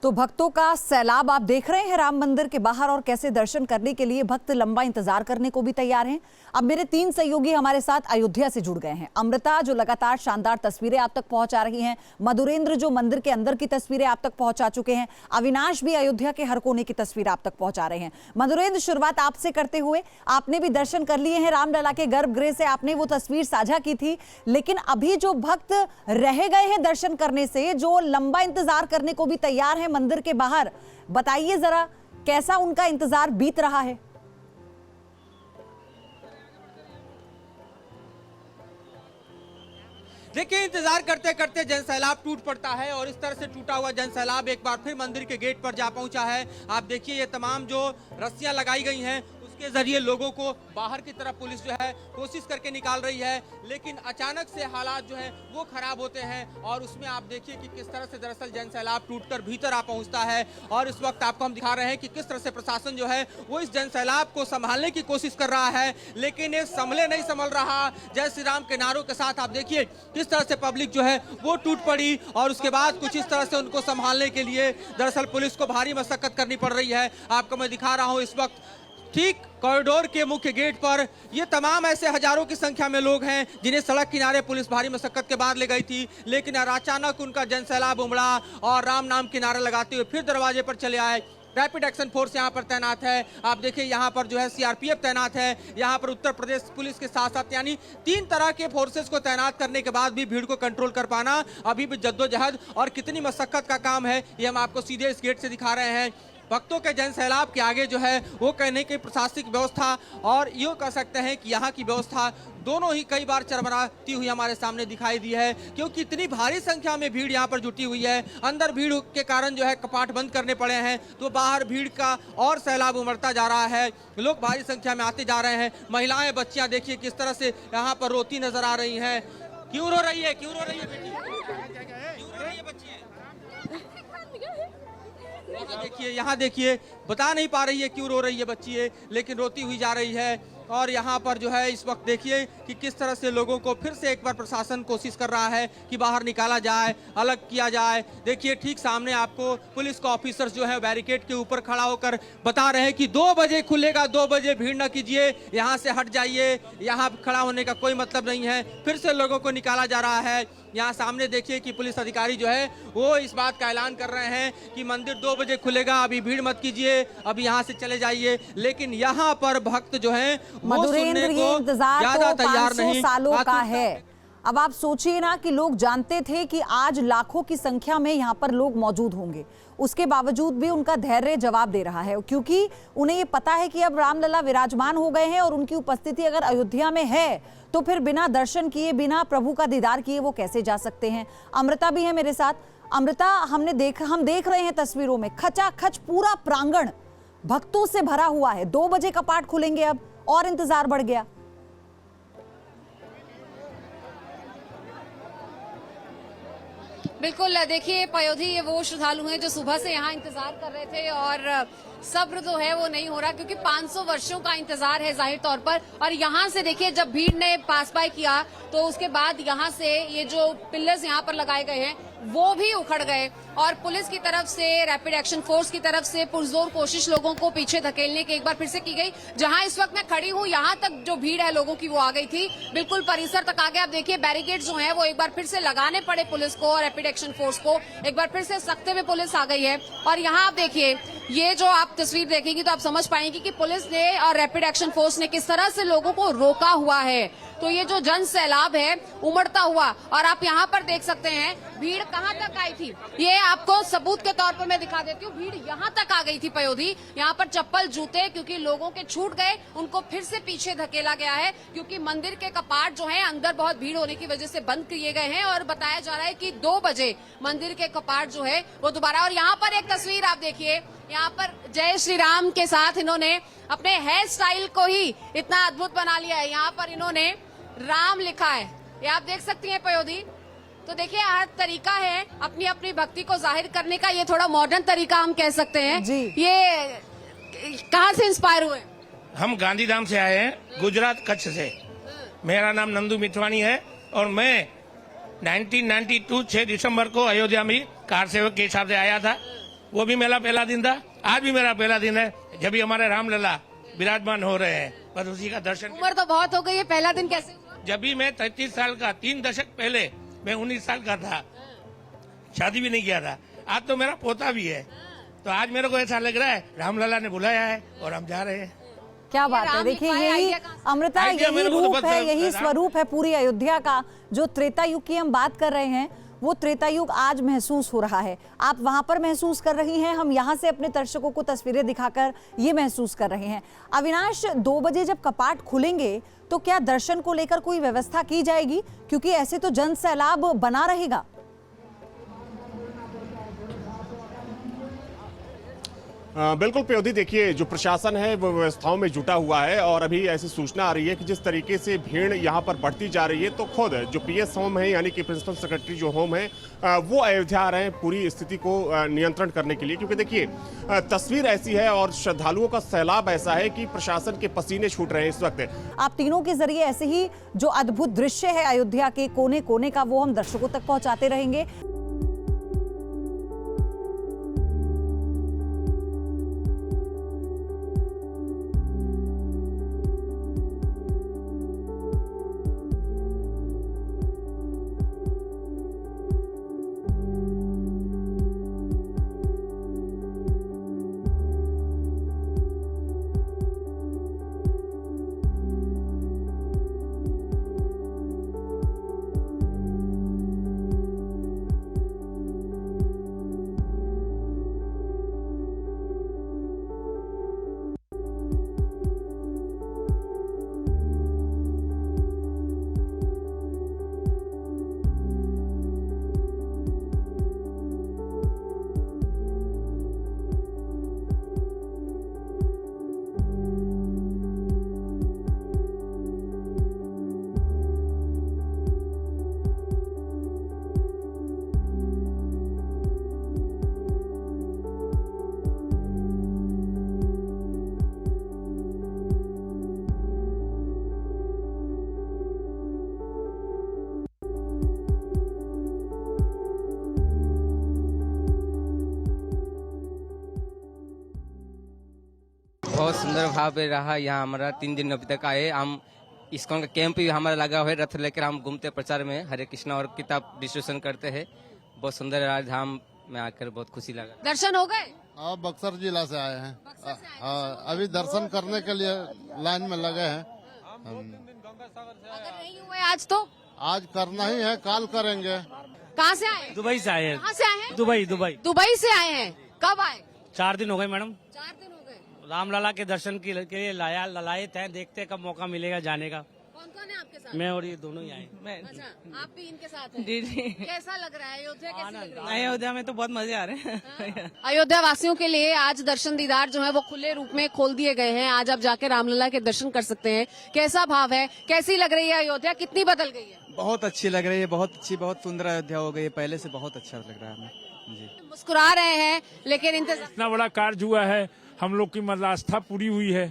तो भक्तों का सैलाब आप देख रहे हैं राम मंदिर के बाहर और कैसे दर्शन करने के लिए भक्त लंबा इंतजार करने को भी तैयार हैं। अब मेरे 3 सहयोगी हमारे साथ अयोध्या से जुड़ गए हैं। अमृता जो लगातार शानदार तस्वीरें आप तक पहुंचा रही हैं, मधुरेंद्र जो मंदिर के अंदर की तस्वीरें आप तक पहुंचा चुके हैं, अविनाश भी अयोध्या के हर कोने की तस्वीर आप तक पहुंचा रहे हैं। मधुरेंद्र, शुरुआत आपसे करते हुए, आपने भी दर्शन कर लिए हैं रामलला के गर्भगृह से, आपने वो तस्वीर साझा की थी, लेकिन अभी जो भक्त रह गए हैं दर्शन करने से, जो लंबा इंतजार करने को भी तैयार है मंदिर के बाहर, बताइए जरा कैसा उनका इंतजार बीत रहा है। देखिए, इंतजार करते करते जनसैलाब टूट पड़ता है और इस तरह से टूटा हुआ जनसैलाब एक बार फिर मंदिर के गेट पर जा पहुंचा है। आप देखिए, ये तमाम जो रस्सियां लगाई गई हैं उसके जरिए लोगों को बाहर की तरफ पुलिस जो है कोशिश करके निकाल रही है, लेकिन अचानक से हालात जो है वो खराब होते हैं और उसमें आप देखिए कि किस तरह से दरअसल जनसैलाब टूटकर भीतर आ पहुंचता है। और इस वक्त आपको हम दिखा रहे हैं कि किस तरह से प्रशासन जो है वो इस जनसैलाब को संभालने की कोशिश कर रहा है, लेकिन ये नहीं संभल रहा। जय श्री राम के नारों के साथ आप देखिए किस तरह से पब्लिक जो है वो टूट पड़ी और उसके बाद कुछ इस तरह से उनको संभालने के लिए दरअसल पुलिस को भारी मशक्कत करनी पड़ रही है। आपको मैं दिखा रहा हूं इस वक्त ठीक कॉरिडोर के मुख्य गेट पर ये तमाम ऐसे हजारों की संख्या में लोग हैं जिन्हें सड़क किनारे पुलिस भारी मशक्कत के बाद ले गई थी, लेकिन अचानक उनका जनसैलाब उमड़ा और राम नाम के नारे लगाते हुए फिर दरवाजे पर चले आए। रैपिड एक्शन फोर्स यहाँ पर तैनात है। आप देखिए यहाँ पर जो है सीआरपीएफ तैनात है, यहाँ पर उत्तर प्रदेश पुलिस के साथ साथ यानी 3 तरह के फोर्सेस को तैनात करने के बाद भी भीड़ को कंट्रोल कर पाना अभी भी जद्दोजहद और कितनी मशक्कत का काम है, ये हम आपको सीधे इस गेट से दिखा रहे हैं। भक्तों के जनसैलाब के आगे जो है वो कहने की प्रशासनिक व्यवस्था और यूँ कह सकते हैं कि यहाँ की व्यवस्था दोनों ही कई बार चरमराती हुई हमारे सामने दिखाई दी है, क्योंकि इतनी भारी संख्या में भीड़ यहाँ पर जुटी हुई है। अंदर भीड़ के कारण जो है कपाट बंद करने पड़े हैं, तो बाहर भीड़ का और सैलाब उमड़ता जा रहा है। लोग भारी संख्या में आते जा रहे हैं। महिलाएं, बच्चियां देखिए किस तरह से यहाँ पर रोती नजर आ रही हैं। क्यों रो रही है, क्यों रो रही है बेटी, क्यों रो रही है बच्ची? देखिए यहाँ देखिए, बता नहीं पा रही है क्यों रो रही है बच्ची है, लेकिन रोती हुई जा रही है। और यहाँ पर जो है इस वक्त देखिए कि किस तरह से लोगों को फिर से एक बार प्रशासन कोशिश कर रहा है कि बाहर निकाला जाए, अलग किया जाए। देखिए ठीक सामने आपको पुलिस का ऑफिसर्स जो है बैरिकेड के ऊपर खड़ा होकर बता रहे हैं कि 2 बजे खुलेगा, 2 बजे भीड़ न कीजिए, यहाँ से हट जाइए, यहाँ खड़ा होने का कोई मतलब नहीं है। फिर से लोगों को निकाला जा रहा है। यहाँ सामने देखिए कि पुलिस अधिकारी जो है वो इस बात का ऐलान कर रहे हैं कि मंदिर 2 बजे खुलेगा, अभी भीड़ मत कीजिए, अभी यहाँ से चले जाइए। लेकिन यहाँ पर भक्त जो है वो सुनने को ज्यादा तैयार नहीं। सालों का है। अब आप सोचिए ना कि लोग जानते थे कि आज लाखों की संख्या में यहाँ पर लोग मौजूद होंगे, उसके बावजूद भी उनका धैर्य जवाब दे रहा है, क्योंकि उन्हें ये पता है कि अब रामलला विराजमान हो गए हैं और उनकी उपस्थिति अगर अयोध्या में है तो फिर बिना दर्शन किए, बिना प्रभु का दीदार किए वो कैसे जा सकते हैं। अमृता भी है मेरे साथ। अमृता, हम देख रहे हैं तस्वीरों में खचाखच पूरा प्रांगण भक्तों से भरा हुआ है। 2 बजे कपाट खुलेंगे अब और इंतजार बढ़ गया। बिल्कुल, देखिए पयोधी, ये वो श्रद्धालु हैं जो सुबह से यहाँ इंतजार कर रहे थे और सब्र जो है वो नहीं हो रहा, क्योंकि 500 वर्षों का इंतजार है जाहिर तौर पर। और यहाँ से देखिए जब भीड़ ने पास बाय किया तो उसके बाद यहाँ से ये जो पिलर्स यहाँ पर लगाए गए हैं वो भी उखड़ गए और पुलिस की तरफ से, रैपिड एक्शन फोर्स की तरफ से पुरजोर कोशिश लोगों को पीछे धकेलने की एक बार फिर से की गई। जहां इस वक्त मैं खड़ी हूं यहाँ तक जो भीड़ है लोगों की वो आ गई थी, बिल्कुल परिसर तक आ गया। आप देखिए बैरिकेड जो है वो एक बार फिर से लगाने पड़े पुलिस को और रैपिड एक्शन फोर्स को, एक बार फिर से सख्ते में पुलिस आ गई है। और यहाँ आप देखिए, ये जो आप तस्वीर देखेंगी तो आप समझ पाएंगे कि पुलिस ने और रैपिड एक्शन फोर्स ने किस तरह से लोगों को रोका हुआ है। तो ये जो जन सैलाब है उमड़ता हुआ, और आप यहाँ पर देख सकते हैं भीड़ कहाँ तक आई थी, ये आपको सबूत के तौर पर मैं दिखा देती हूँ। भीड़ यहाँ तक आ गई थी पयोधी, यहाँ पर चप्पल जूते क्योंकि लोगों के छूट गए, उनको फिर से पीछे धकेला गया है, क्योंकि मंदिर के कपाट जो है अंदर बहुत भीड़ होने की वजह से बंद किए गए हैं और बताया जा रहा है कि 2 बजे मंदिर के कपाट जो है वो दोबारा। और यहाँ पर एक तस्वीर आप देखिए, यहाँ पर जय श्री राम के साथ इन्होंने अपने हेयर स्टाइल को ही इतना अद्भुत बना लिया है। यहाँ पर इन्होंने राम लिखा है, ये आप देख सकती हैं पयोधी। तो देखिए हर तरीका है अपनी अपनी भक्ति को जाहिर करने का, ये थोड़ा मॉडर्न तरीका हम कह सकते हैं जी। ये कहाँ से इंस्पायर हुए? हम गांधीधाम से आए हैं, गुजरात कच्छ से। मेरा नाम नंदू मिथवानी है और मैं 1992 6 दिसंबर को अयोध्या में कार सेवक के हिसाब से आया था वो भी मेरा पहला दिन था, आज भी मेरा पहला दिन है जब भी हमारे रामलला विराजमान हो रहे हैं, बस उसी का दर्शन। उम्र तो बहुत हो गई है, पहला दिन कैसे हुआ? जब भी मैं 33 साल का, 3 दशक पहले मैं 19 साल का था, शादी भी नहीं किया था। आज तो मेरा पोता भी है, तो आज मेरे को ऐसा लग रहा है रामलला ने बुलाया है और हम जा रहे हैं। क्या बात है। देखिए यही अमृता, यही रूप है, यही स्वरूप है पूरी अयोध्या का। जो त्रेता युग की हम बात कर रहे हैं वो त्रेता युग आज महसूस हो रहा है। आप वहां पर महसूस कर रही हैं, हम यहां से अपने दर्शकों को तस्वीरें दिखाकर ये महसूस कर रहे हैं। अविनाश, 2 बजे जब कपाट खुलेंगे तो क्या दर्शन को लेकर कोई व्यवस्था की जाएगी, क्योंकि ऐसे तो जन सैलाब बना रहेगा? बिल्कुल प्योधी, देखिए जो प्रशासन है वो व्यवस्थाओं में जुटा हुआ है और अभी ऐसी सूचना आ रही है कि जिस तरीके से भीड़ यहाँ पर बढ़ती जा रही है तो खुद जो पीएस होम है यानी कि प्रिंसिपल सेक्रेटरी जो होम है वो अयोध्या आ रहे हैं पूरी स्थिति को नियंत्रण करने के लिए। क्योंकि देखिए तस्वीर ऐसी है और श्रद्धालुओं का सैलाब ऐसा है कि प्रशासन के पसीने छूट रहे हैं इस वक्त। आप तीनों के जरिए ऐसे ही जो अद्भुत दृश्य है अयोध्या के कोने कोने का वो हम दर्शकों तक पहुंचाते रहेंगे। बहुत सुंदर भाव रहा यहाँ हमारा 3 दिन अभी तक आए। हम इस्कॉन का कैंप भी हमारा लगा हुआ है, रथ लेकर हम घूमते प्रचार में हरे कृष्णा और किताब डिस्ट्रीब्यूशन करते हैं। बहुत सुंदर रहा, धाम में आकर बहुत खुशी लगा। दर्शन हो गए? आप बक्सर जिला से आए हैं। हाँ, अभी दर्शन करने के लिए लाइन में लगे हैं। अगर नहीं हुए आज तो आज करना ही है, काल करेंगे। कहाँ से आए? दुबई से आए हैं। कहाँ से आए हैं? दुबई दुबई से आए हैं। कब आए? 4 दिन हो गए मैडम। 4 दिन हो गए। रामलला के दर्शन के लिए ललायत है, देखते कब मौका मिलेगा जाने का। कौन कौन है आपके साथ? मैं और ये दोनों ही आए। अच्छा, आप भी इनके साथ हैं? जी जी। कैसा लग रहा है अयोध्या? कैसी लग रही है? अयोध्या में तो बहुत मजे आ रहे हैं। अयोध्या वासियों के लिए आज दर्शन दीदार जो है वो खुले रूप में खोल दिए गए हैं। आज आप जाके रामलला के दर्शन कर सकते हैं। कैसा भाव है, कैसी लग रही है अयोध्या, कितनी बदल गई है? बहुत अच्छी लग रही है, बहुत अच्छी, बहुत सुंदर अयोध्या हो गई है, पहले से बहुत अच्छा लग रहा है हमें जी। मुस्कुरा रहे हैं लेकिन इंतजार, इतना बड़ा कार्य हुआ है, हम लोग की मतलब आस्था पूरी हुई है।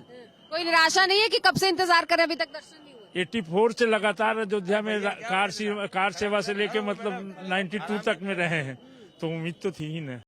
कोई निराशा नहीं है कि कब से इंतजार कर रहे हैं अभी तक दर्शन नहीं हुए? 84 से लगातार अयोध्या में कार सेवा से लेके मतलब 92 तक में रहे हैं, तो उम्मीद तो थी ही ना।